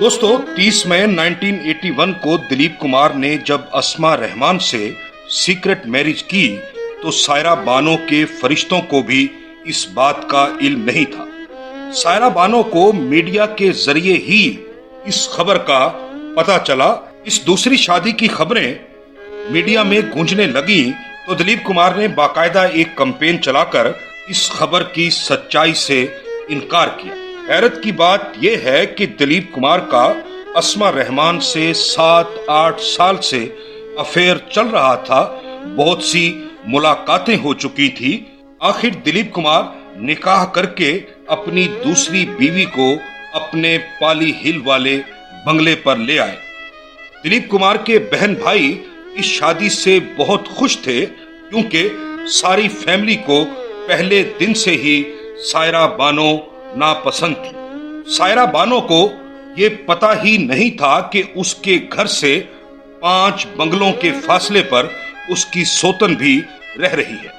दोस्तों 30 मई 1981 को दिलीप कुमार ने जब अस्मा रहमान से सीक्रेट मैरिज की तो सायरा बानो के फरिश्तों को भी इस बात का इल्म नहीं था। सायरा बानो को मीडिया के जरिए ही इस खबर का पता चला। इस दूसरी शादी की खबरें मीडिया में गूंजने लगी तो दिलीप कुमार ने बाकायदा एक कैंपेन चलाकर इस खबर की सच्चाई से इनकार किया। हैरत की बात यह है कि दिलीप कुमार का अस्मा रहमान से 7-8 साल से अफेयर चल रहा था। बहुत सी मुलाकातें हो चुकी थी। आखिर दिलीप कुमार निकाह करके अपनी दूसरी बीवी को अपने पाली हिल वाले बंगले पर ले आए। दिलीप कुमार के बहन भाई इस शादी से बहुत खुश थे क्योंकि सारी फैमिली को पहले दिन से ही सायरा बानो नापसंद थी। सायरा बानो को ये पता ही नहीं था कि उसके घर से 5 बंगलों के फासले पर उसकी सौतन भी रह रही है।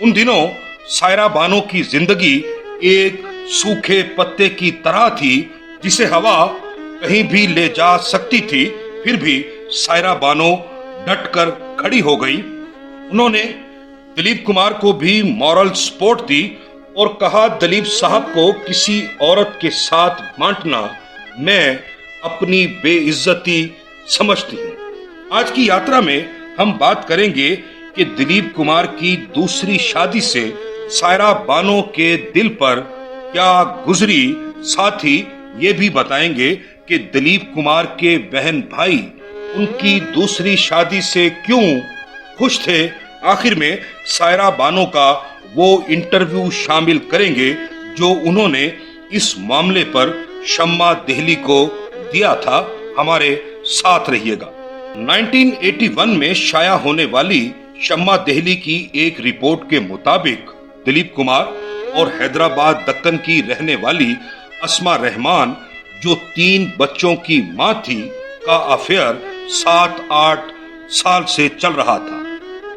उन दिनों सायरा बानो की जिंदगी एक सूखे पत्ते की तरह थी जिसे हवा कहीं भी ले जा सकती थी। फिर भी सायरा बानो डटकर खड़ी हो गई। उन्होंने दिलीप कुमार को भी मॉरल सपोर्ट दी और कहा, दिलीप साहब को किसी औरत के साथ बांटना मैं अपनी बेइज्जती समझती हूँ। आज की यात्रा में हम बात करेंगे कि दिलीप कुमार की दूसरी शादी से सायरा बानो के दिल पर क्या गुजरी। साथ ही ये भी बताएंगे कि दिलीप कुमार के बहन भाई उनकी दूसरी शादी से क्यों खुश थे। आखिर में सायरा बानो का वो इंटरव्यू शामिल करेंगे जो उन्होंने इस मामले पर शम्मा देहली को दिया था। हमारे साथ रहिएगा। 1981 में शाया होने वाली शम्मा देहली की एक रिपोर्ट के मुताबिक दिलीप कुमार और हैदराबाद दक्कन की रहने वाली अस्मा रहमान जो 3 बच्चों की मां थी का अफेयर 7-8 साल से चल रहा था।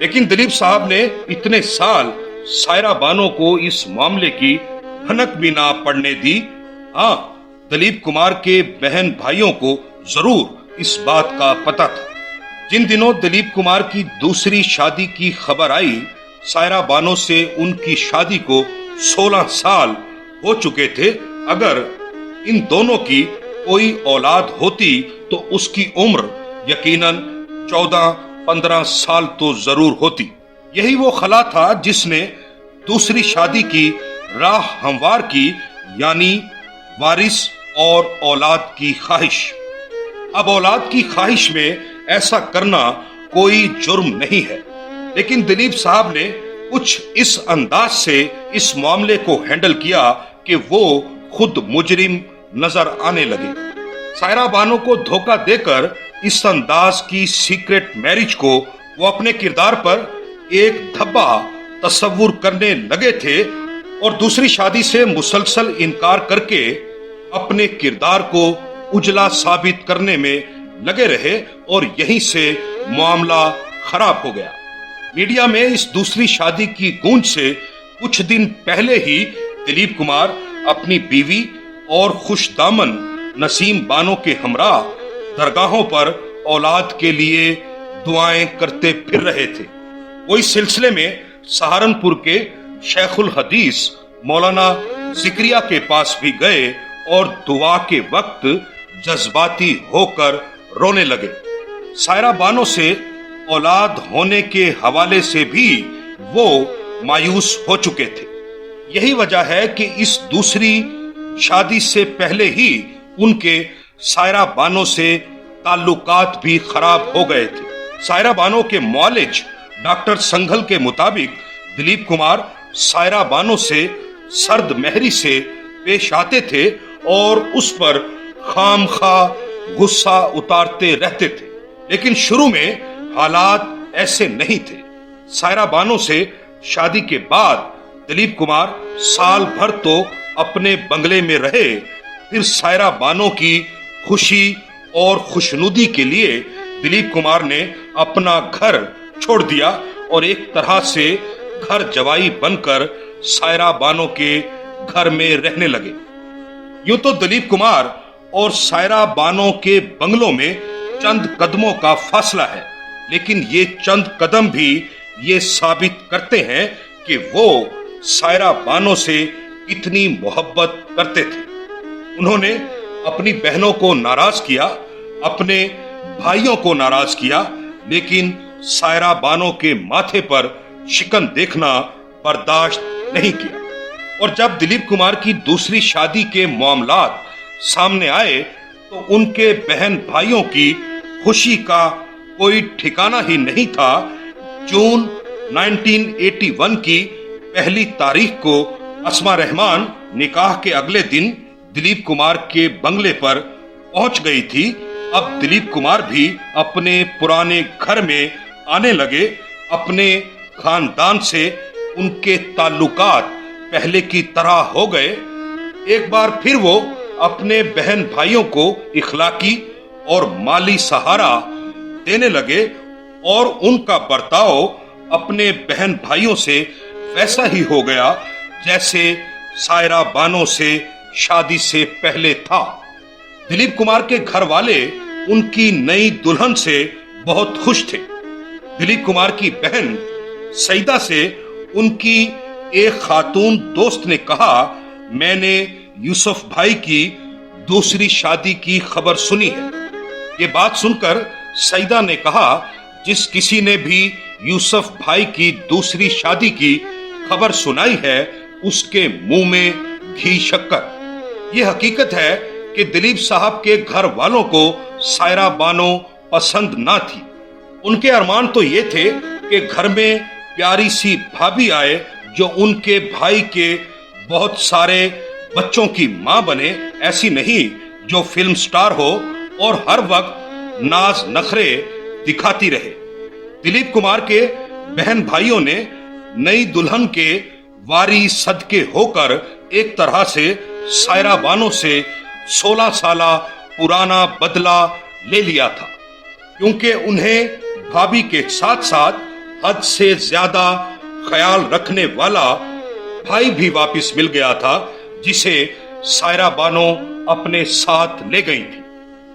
लेकिन दिलीप साहब ने इतने साल सायरा बानो को इस मामले की भनक भी ना पड़ने दी। हाँ, दिलीप कुमार के बहन भाइयों को जरूर इस बात का पता था। जिन दिनों दिलीप कुमार की दूसरी शादी की खबर आई, सायरा बानो से उनकी शादी को 16 साल हो चुके थे। अगर इन दोनों की कोई औलाद होती तो उसकी उम्र यकीनन 14-15 साल तो जरूर होती। यही वो खला था जिसने दूसरी शादी की राह हमवार की, यानी वारिस और औलाद की ख्वाहिश। अब औलाद की ख्वाहिश में ऐसा करना कोई जुर्म नहीं है, लेकिन दिलीप साहब ने कुछ इस अंदाज से इस मामले को हैंडल किया कि वो खुद मुजरिम नजर आने लगे। सायरा बानो को धोखा देकर इस अंदाज की सीक्रेट मैरिज को वो अपने किरदार पर एक धब्बा तस्वुर करने लगे थे और दूसरी शादी से मुसलसल इनकार करके अपने किरदार को उजला साबित करने में लगे रहे और यहीं से मामला खराब हो गया। मीडिया में इस दूसरी शादी की गूंज से कुछ दिन पहले ही दिलीप कुमार अपनी बीवी और खुशदामन नसीम बानो के हमरा दरगाहों पर औलाद के लिए दुआएं करते फिर रहे थे। वो इस सिलसिले में सहारनपुर के शेखुल हदीस मौलाना जिक्रिया के पास भी गए और दुआ के वक्त जज्बाती होकर रोने लगे। सायरा बानो से औलाद होने के हवाले से भी वो मायूस हो चुके थे। यही वजह है कि इस दूसरी शादी से पहले ही उनके सायरा बानो से ताल्लुकात भी खराब हो गए थे। सायरा बानो के मौलिज डॉक्टर संघल के मुताबिक दिलीप कुमार सायरा बानो से सर्द महरी से पेश आते थे और उस पर खामखा गुस्सा उतारते रहते थे। लेकिन शुरू में हालात ऐसे नहीं थे। सायरा बानो से शादी के बाद दिलीप कुमार साल भर तो अपने बंगले में रहे। फिर सायरा बानो की खुशी और खुशनुदी के लिए दिलीप कुमार ने अपना घर छोड़ दिया और एक तरह से घर जवाई बनकर सायरा बानो के घर में रहने लगे। यूं तो दिलीप कुमार اور سائرہ بانو کے بنگلوں میں چند قدموں کا فاصلہ ہے، لیکن یہ چند قدم بھی یہ ثابت کرتے ہیں کہ وہ سائرہ بانو سے کتنی محبت کرتے تھے۔ انہوں نے اپنی بہنوں کو ناراض کیا، اپنے بھائیوں کو ناراض کیا، لیکن سائرہ بانو کے ماتھے پر شکن دیکھنا برداشت نہیں کیا۔ اور جب دلیپ کمار کی دوسری شادی کے معاملات سامنے آئے تو ان کے بہن بھائیوں کی خوشی کا کوئی ٹھکانہ ہی نہیں تھا۔ جون 1981 کی پہلی تاریخ کو اسما رحمان نکاح کے اگلے دن دلیپ کمار کے بنگلے پر پہنچ گئی تھی۔ اب دلیپ کمار بھی اپنے پرانے گھر میں آنے لگے، اپنے خاندان سے ان کے تعلقات پہلے کی طرح ہو گئے۔ ایک بار پھر وہ اپنے بہن بھائیوں کو اخلاقی اور مالی سہارا دینے لگے اور ان کا برتاؤ اپنے بہن بھائیوں سے ویسا ہی ہو گیا جیسے سائرہ بانو سے شادی سے پہلے تھا۔ دلیپ کمار کے گھر والے ان کی نئی دلہن سے بہت خوش تھے۔ دلیپ کمار کی بہن سعیدہ سے ان کی ایک خاتون دوست نے کہا، میں نے یوسف بھائی کی دوسری شادی کی خبر سنی ہے۔ یہ بات سن کر سعیدہ نے کہا، جس کسی نے بھی یوسف بھائی کی دوسری شادی کی خبر سنائی ہے اس کے منہ میں گھی شکر۔ یہ حقیقت ہے کہ دلیپ صاحب کے گھر والوں کو سائرہ بانو پسند نہ تھی۔ ان کے ارمان تو یہ تھے کہ گھر میں پیاری سی بھابھی آئے جو ان کے بھائی کے بہت سارے بچوں کی ماں بنے، ایسی نہیں جو فلم سٹار ہو اور ہر وقت ناز نخرے دکھاتی رہے۔ دلیپ کمار کے بہن بھائیوں نے نئی دلہن کے واری صدقے ہو کر ایک طرح سے سائرہ بانو سے 16 سالہ پرانا بدلہ لے لیا تھا، کیونکہ انہیں بھابھی کے ساتھ ساتھ حد سے زیادہ خیال رکھنے والا بھائی بھی واپس مل گیا تھا جسے سائرہ بانو اپنے ساتھ لے گئی تھی۔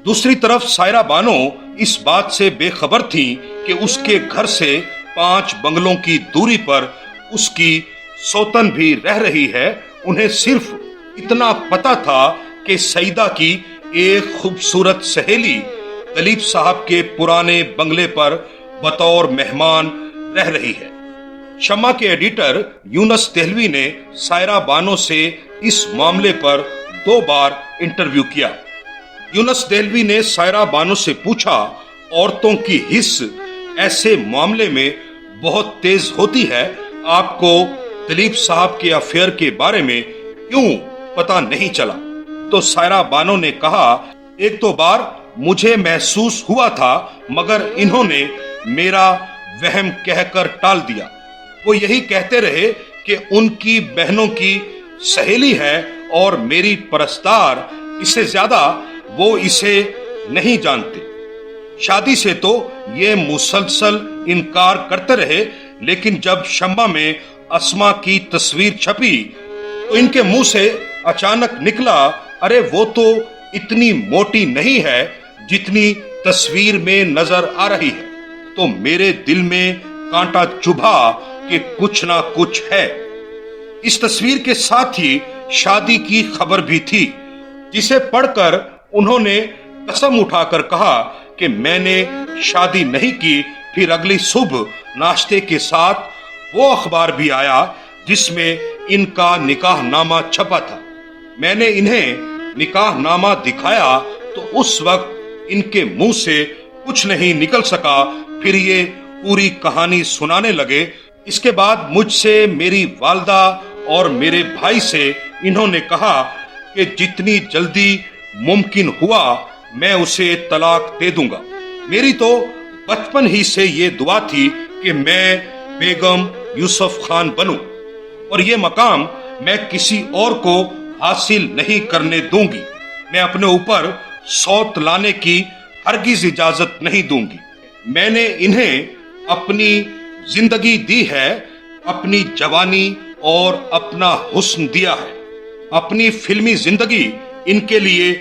دوسری طرف سائرہ بانو اس بات سے بے خبر تھی کہ اس کے گھر سے 5 بنگلوں کی دوری پر اس کی سوتن بھی رہ رہی ہے۔ انہیں صرف اتنا پتا تھا کہ سعیدہ کی ایک خوبصورت سہیلی دلیپ صاحب کے پرانے بنگلے پر بطور مہمان رہ رہی ہے۔ شمع کے ایڈیٹر یونس دہلوی نے سائرہ بانو سے اس معاملے پر 2 بار انٹرویو کیا۔ یونس دہلوی نے سائرہ بانو سے پوچھا، عورتوں کی حس ایسے معاملے میں بہت تیز ہوتی ہے، آپ کو دلیپ صاحب کے افیئر کے بارے میں کیوں پتہ نہیں چلا؟ تو سائرہ بانو نے کہا، ایک دو بار مجھے محسوس ہوا تھا مگر انہوں نے میرا وہم کہہ کر ٹال دیا۔ وہ یہی کہتے رہے کہ ان کی بہنوں کی سہیلی ہے اور میری پرستار، اس سے زیادہ وہ اسے نہیں جانتے۔ شادی سے تو یہ مسلسل انکار کرتے رہے، لیکن جب شمع میں اسما کی تصویر چھپی تو ان کے منہ سے اچانک نکلا، ارے وہ تو اتنی موٹی نہیں ہے جتنی تصویر میں نظر آ رہی ہے۔ تو میرے دل میں کانٹا چبھا کہ کچھ نہ کچھ ہے۔ اس تصویر کے ساتھ ہی شادی کی خبر بھی تھی، جسے پڑھ کر انہوں نے قسم اٹھا کر کہا کہ میں نے شادی نہیں کی۔ پھر اگلی صبح ناشتے کے ساتھ وہ اخبار بھی آیا جس میں ان کا نکاح نامہ چھپا تھا۔ میں نے انہیں نکاح نامہ دکھایا تو اس وقت ان کے منہ سے کچھ نہیں نکل سکا۔ پھر یہ پوری کہانی سنانے لگے۔ اس کے بعد مجھ سے، میری والدہ اور میرے بھائی سے انہوں نے کہا کہ جتنی جلدی ممکن ہوا میں اسے طلاق دے دوں گا۔ میری تو بچپن ہی سے یہ دعا تھی کہ میں بیگم یوسف خان بنوں اور یہ مقام میں کسی اور کو حاصل نہیں کرنے دوں گی۔ میں اپنے اوپر سوت لانے کی ہرگز اجازت نہیں دوں گی۔ میں نے انہیں اپنی زندگی دی ہے، اپنی جوانی اور اپنا حسن دیا ہے۔ اپنی فلمی زندگی ان کے لیے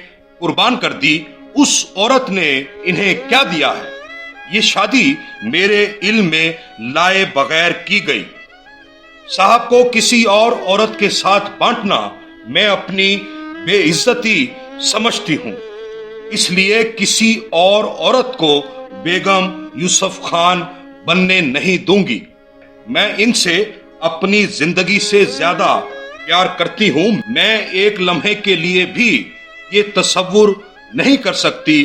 कुर्बान कर दी, उस औरत ने इन्हें क्या दिया है? ये शादी मेरे इल्म में लाए बगैर की गई। साहब को किसी और औरत के साथ बांटना मैं अपनी बेइज्जती समझती हूँ, इसलिए किसी और औरत को बेगम यूसुफ खान बनने नहीं दूंगी। मैं इनसे अपनी जिंदगी से ज्यादा प्यार करती हूँ। मैं एक लम्हे के लिए भी ये तसव्वुर नहीं कर सकती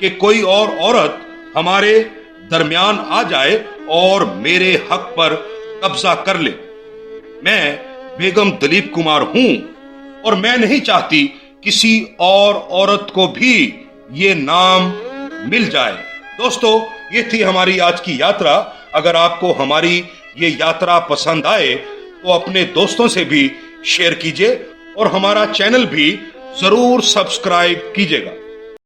कि कोई और औरत हमारे दरमियान आ जाए और मेरे हक पर कब्जा कर ले। मैं बेगम दलीप कुमार हूं और मैं नहीं चाहती किसी और औरत को भी ये नाम मिल जाए। दोस्तों, ये थी हमारी आज की यात्रा। अगर आपको हमारी ये यात्रा पसंद आए तो अपने दोस्तों से भी शेयर कीजिए और हमारा चैनल भी जरूर सब्सक्राइब कीजिएगा।